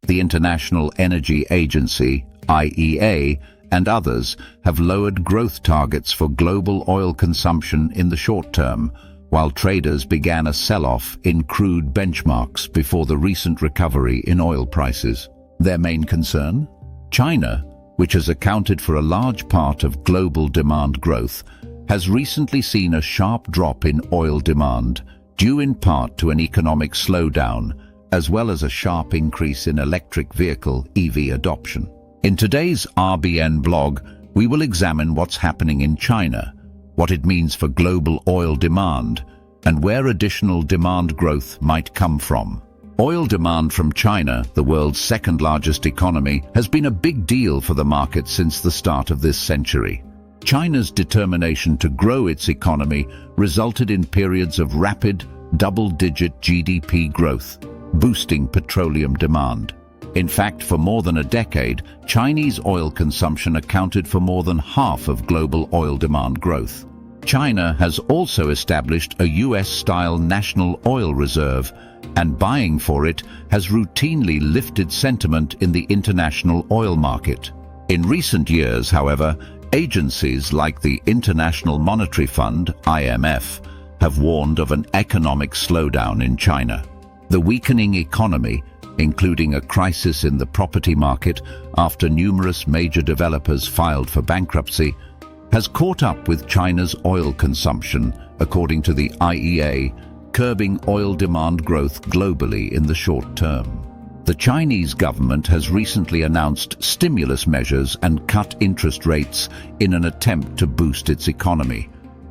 The International Energy Agency, IEA, and others have lowered growth targets for global oil consumption in the short term, while traders began a sell-off in crude benchmarks before the recent recovery in oil prices. Their main concern? China, which has accounted for a large part of global demand growth, has recently seen a sharp drop in oil demand, due in part to an economic slowdown, as well as a sharp increase in electric vehicle (EV) adoption. In today's RBN blog, we will examine what's happening in China, what it means for global oil demand, and where additional demand growth might come from. Oil demand from China, the world's second-largest economy, has been a big deal for the market since the start of this century. China's determination to grow its economy resulted in periods of rapid, double-digit GDP growth, boosting petroleum demand. In fact, for more than a decade, Chinese oil consumption accounted for more than half of global oil demand growth. China has also established a US-style national oil reserve, and buying for it has routinely lifted sentiment in the international oil market. In recent years, however, agencies like the International Monetary Fund, IMF, have warned of an economic slowdown in China. The weakening economy, including a crisis in the property market after numerous major developers filed for bankruptcy, has caught up with China's oil consumption, according to the IEA, curbing oil demand growth globally in the short term. The Chinese government has recently announced stimulus measures and cut interest rates in an attempt to boost its economy,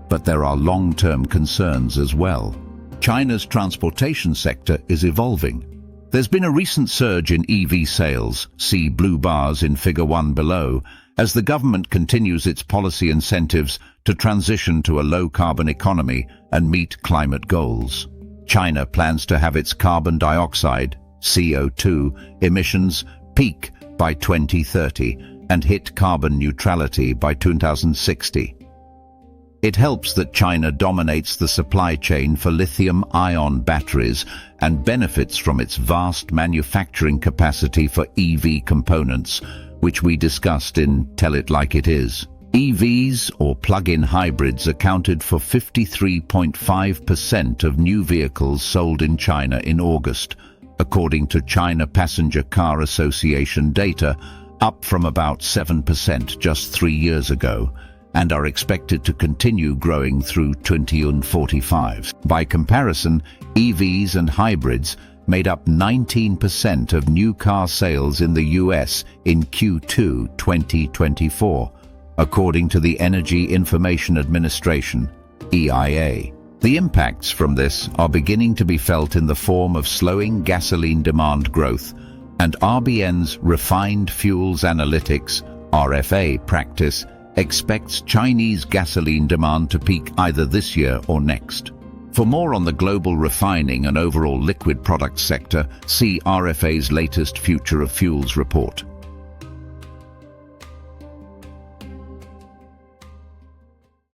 but there are long-term concerns as well. China's transportation sector is evolving. There's been a recent surge in EV sales, see blue bars in Figure 1 below, as the government continues its policy incentives to transition to a low-carbon economy and meet climate goals. China plans to have its carbon dioxide, CO2, emissions peak by 2030 and hit carbon neutrality by 2060. It helps that China dominates the supply chain for lithium-ion batteries and benefits from its vast manufacturing capacity for EV components, which we discussed in Tell It Like It Is. EVs, or plug-in hybrids, accounted for 53.5% of new vehicles sold in China in August, according to China Passenger Car Association data, up from about 7% just 3 years ago, and are expected to continue growing through 2045. By comparison, EVs and hybrids made up 19% of new car sales in the US in Q2 2024, according to the Energy Information Administration, EIA. The impacts from this are beginning to be felt in the form of slowing gasoline demand growth, and RBN's Refined Fuels Analytics, RFA, practice expects Chinese gasoline demand to peak either this year or next. For more on the global refining and overall liquid products sector, see RFA's latest Future of Fuels report.